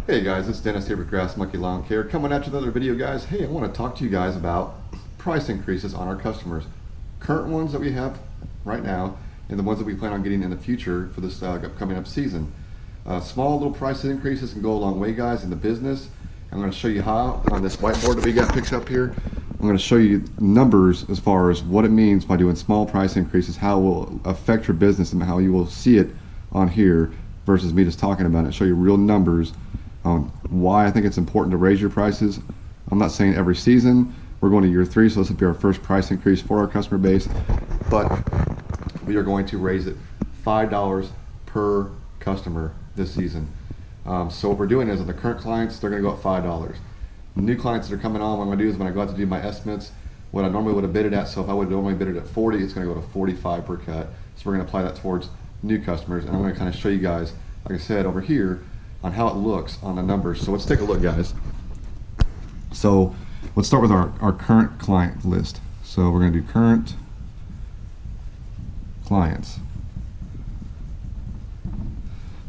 Hey guys, it's Dennis here with Grass Monkey Lawn Care. Coming at you with another video, guys. Hey, I want to talk to you guys about price increases on our customers. Current ones that we have right now and the ones that we plan on getting in the future for this upcoming up season. Small little price increases can go a long way, guys, in the business. I'm going to show you how on this whiteboard that we got picked up here. I'm going to show you numbers as far as what it means by doing small price increases, how it will affect your business and how you will see it on here versus me just talking about it. Show you real numbers on why I think it's important to raise your prices. I'm not saying every season. We're going to year 3, so this will be our first price increase for our customer base, but we are going to raise it $5 per customer this season. So what we're doing is on the current clients, they're going to go up $5. New clients that are coming on, what I'm going to do is when I go out to do my estimates, what I normally would have bid it at, so if I would have normally bid it at 40, it's going to go to 45 per cut. So we're going to apply that towards new customers, and I'm going to kind of show you guys, like I said, over here, on how it looks on the numbers. So let's take a look, guys. So let's start with our current client list. So we're going to do current clients.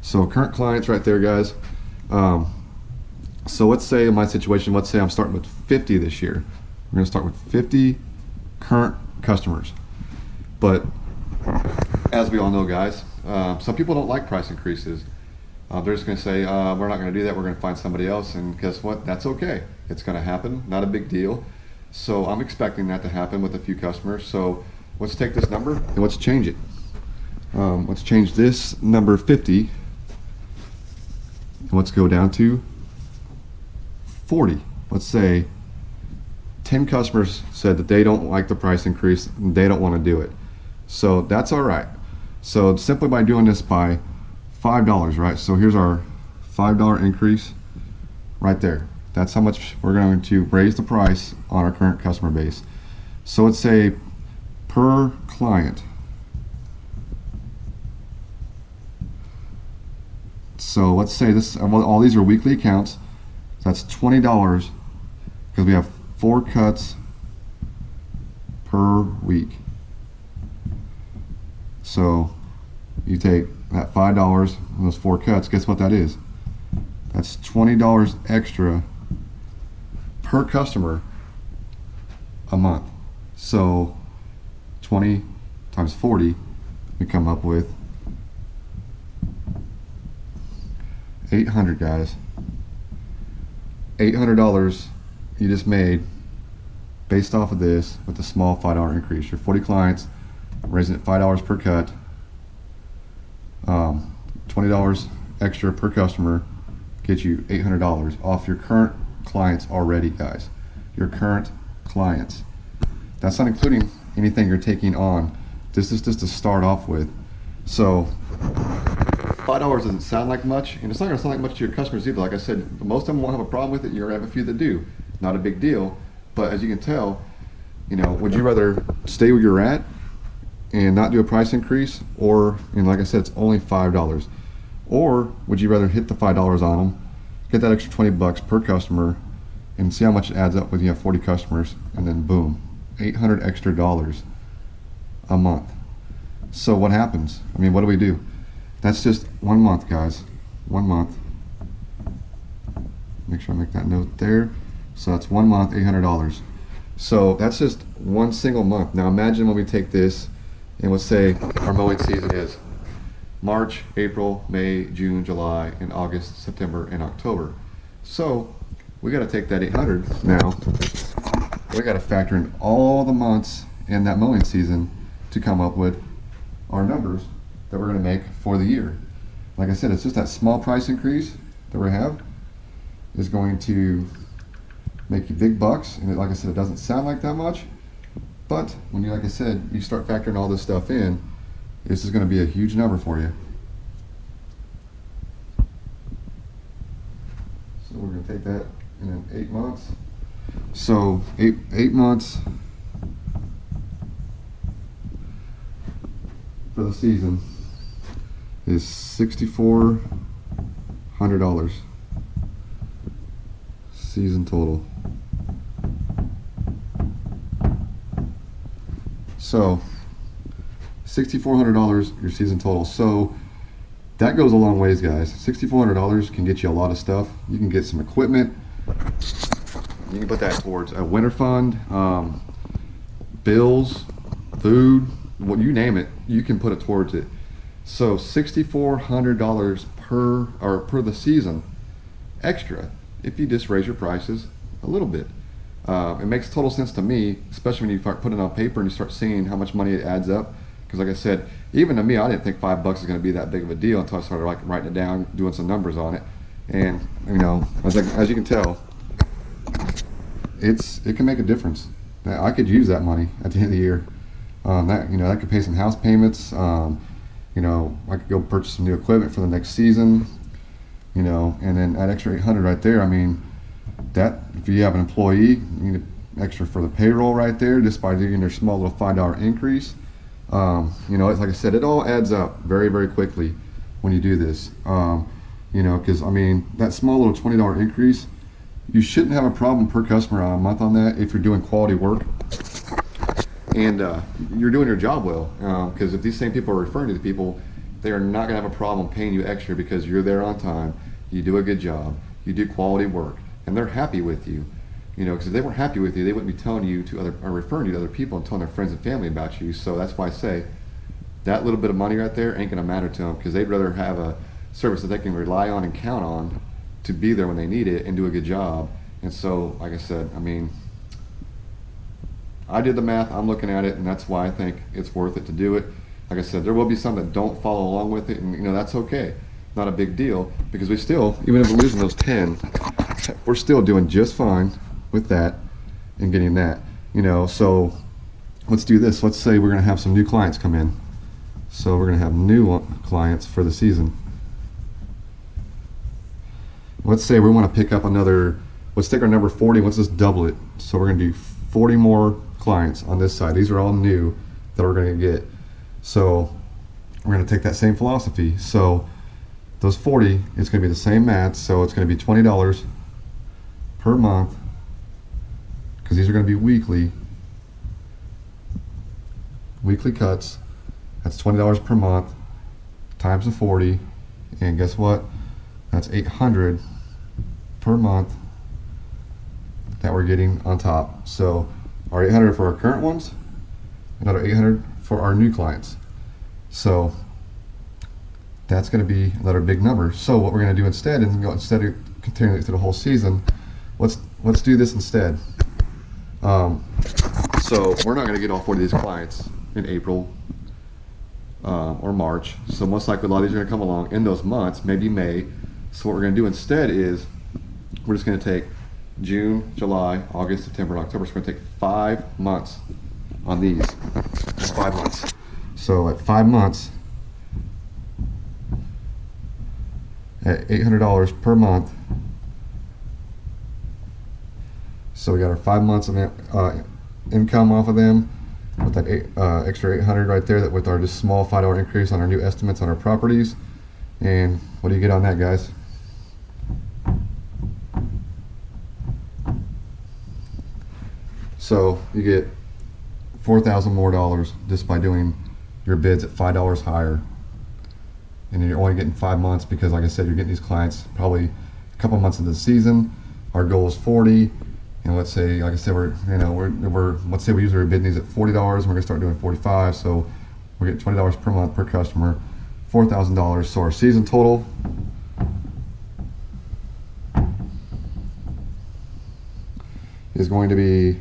So current clients right there, guys. So let's say in my situation, let's say I'm starting with 50 this year. We're going to start with 50 current customers. But as we all know, guys, some people don't like price increases. They're just going to say, we're not going to do that, we're going to find somebody else, and guess what? That's okay. It's going to happen, not a big deal. So I'm expecting that to happen with a few customers. So let's take this number and let's change it. Let's change this number 50, and let's go down to 40. Let's say 10 customers said that they don't like the price increase, and they don't want to do it. So that's all right. So simply by doing this by $5, right? So here's our $5 increase right there. That's how much we're going to raise the price on our current customer base. So let's say per client. So let's say this, all these are weekly accounts. So that's $20 because we have 4 cuts per week. So you take that $5 and those 4 cuts, guess what that is? That's $20 extra per customer a month. So 20 times 40, we come up with 800, guys. $800 you just made based off of this with a small $5 increase. Your 40 clients, raising it $5 per cut. $20 extra per customer gets you $800 off your current clients already, guys. Your current clients. That's not including anything you're taking on. This is just to start off with. So $5 doesn't sound like much, and it's not going to sound like much to your customers either. Like I said, most of them won't have a problem with it. You're going to have a few that do. Not a big deal. But as you can tell, you know, would you rather stay where you're at and not do a price increase, or, and like I said, it's only $5, or would you rather hit the $5 on them, get that extra 20 bucks per customer, and see how much it adds up when you have 40 customers, and then boom, $800 extra a month. So what happens? I mean, what do we do? That's just 1 month, guys. 1 month. Make sure I make that note there. So that's 1 month, $800. So that's just one single month. Now imagine when we take this and let's say our mowing season is March, April, May, June, July, and August, September, and October. So we got to take that 800 now. We got to factor in all the months in that mowing season to come up with our numbers that we're going to make for the year. Like I said, it's just that small price increase that we have is going to make you big bucks. And like I said, it doesn't sound like that much. But when you, like I said, you start factoring all this stuff in, this is going to be a huge number for you. So we're going to take that in 8 months. So eight months for the season is $6,400 season total. So $6,400 your season total. So that goes a long ways, guys. $6,400 can get you a lot of stuff. You can get some equipment. You can put that towards a winter fund, bills, food, what you name it, you can put it towards it. So $6,400 per the season extra if you just raise your prices a little bit. It makes total sense to me, especially when you start putting it on paper and you start seeing how much money it adds up. Because like I said, even to me, I didn't think $5 is going to be that big of a deal until I started like writing it down, doing some numbers on it, and you know, as you can tell, it can make a difference. I could use that money at the end of the year. That could pay some house payments. You know, I could go purchase some new equipment for the next season. You know, and then that extra $800 right there. I mean, that if you have an employee, you need extra for the payroll right there just by doing their small little $5 increase. You know, it's like I said, it all adds up very, very quickly when you do this. You know, because I mean, that small little $20 increase, you shouldn't have a problem per customer on a month on that if you're doing quality work and you're doing your job well. Because if these same people are referring to the people, they are not going to have a problem paying you extra because you're there on time, you do a good job, you do quality work, and they're happy with you. You know, because if they weren't happy with you, they wouldn't be telling you to other, or referring you to other people and telling their friends and family about you. So that's why I say that little bit of money right there ain't going to matter to them, because they'd rather have a service that they can rely on and count on to be there when they need it and do a good job. And so, like I said, I mean, I did the math, I'm looking at it, and that's why I think it's worth it to do it. Like I said, there will be some that don't follow along with it, and you know, that's okay. Not a big deal, because we still, even if we're losing those 10, we're still doing just fine with that and getting that. You know, so let's do this. Let's say we're going to have some new clients come in. So we're going to have new clients for the season. Let's say we want to pick up another, let's take our number 40, let's just double it. So we're going to do 40 more clients on this side. These are all new that we're going to get. So we're going to take that same philosophy. So those 40, it's going to be the same math. So it's going to be $20 per month, because these are going to be weekly cuts. That's $20 per month times the 40, and guess what? That's $800 per month that we're getting on top. So our $800 for our current ones, another $800 for our new clients. So that's going to be another big number. So what we're going to do instead, instead of continuing it through the whole season, let's do this instead. So we're not going to get all 40 of these clients in April or March. So most likely a lot of these are going to come along in those months, maybe May. So what we're going to do instead is we're just going to take June, July, August, September, and October. So we're going to take 5 months on these. 5 months. So at 5 months, at $800 per month. So we got our 5 months of income off of them with that extra $800 right there, that with our just small $5 increase on our new estimates on our properties. And what do you get on that, guys? So you get $4,000 more just by doing your bids at $5 higher. And you're only getting 5 months, because like I said, you're getting these clients probably a couple months into the season. Our goal is 40. And let's say, like I said, let's say we usually bid these at $40, and we're gonna start doing 45. So we're getting $20 per month per customer, $4,000. So our season total is going to be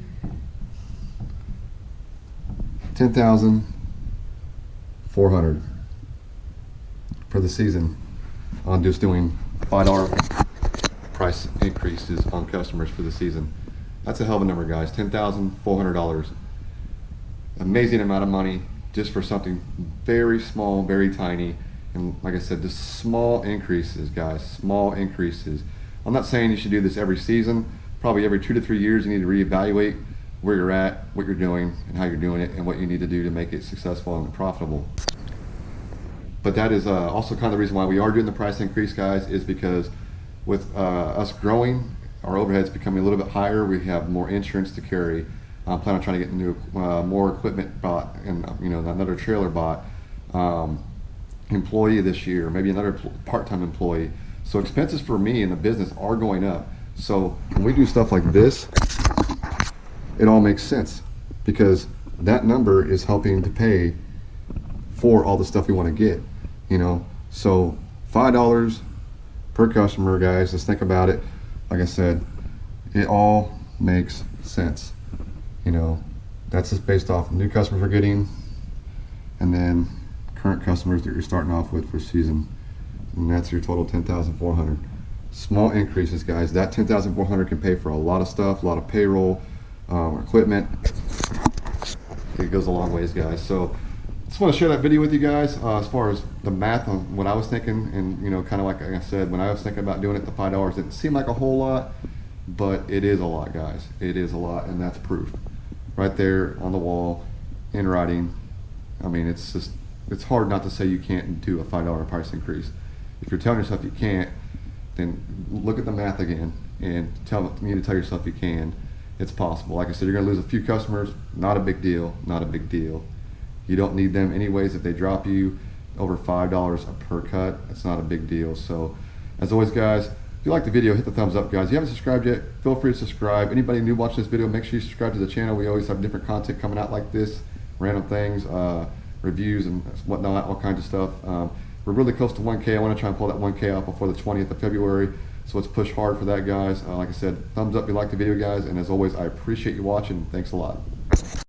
$10,400 for the season on just doing $5 price increases on customers for the season. That's a hell of a number, guys. $10,400. Amazing amount of money just for something very small, very tiny. And like I said, just small increases, guys, small increases. I'm not saying you should do this every season. Probably every 2 to 3 years you need to reevaluate where you're at, what you're doing, and how you're doing it, and what you need to do to make it successful and profitable. But that is also kind of the reason why we are doing the price increase, guys, is because with us growing, our overhead's becoming a little bit higher. We have more insurance to carry. I plan on trying to get more equipment bought, and another trailer bought. employee this year, maybe another part-time employee. So expenses for me in the business are going up. So when we do stuff like this, it all makes sense because that number is helping to pay for all the stuff we want to get, you know. So $5 per customer, guys. Let's think about it. Like I said, it all makes sense. You know, that's just based off new customers we're getting, and then current customers that you're starting off with for season, and that's your total 10,400. Small increases, guys. That 10,400 can pay for a lot of stuff, a lot of payroll, equipment. It goes a long ways, guys. So just want to share that video with you guys as far as the math on what I was thinking, and you know, kind of like I said, when I was thinking about doing it, the $5 didn't seem like a whole lot, but it is a lot, guys. It is a lot, and that's proof right there on the wall in writing. I mean, it's hard not to say you can't do a $5 price increase. If you're telling yourself you can't, then look at the math again and tell yourself you can. It's possible. Like I said, you're going to lose a few customers. Not a big deal. Not a big deal. You don't need them anyways. If they drop you over $5 per cut, it's not a big deal. So as always, guys, if you like the video, hit the thumbs up, guys. If you haven't subscribed yet, feel free to subscribe. Anybody new watching this video, make sure you subscribe to the channel. We always have different content coming out like this, random things, reviews and whatnot, all kinds of stuff. We're really close to 1K. I want to try and pull that 1K out before the 20th of February. So let's push hard for that, guys. Like I said, thumbs up if you like the video, guys. And as always, I appreciate you watching. Thanks a lot.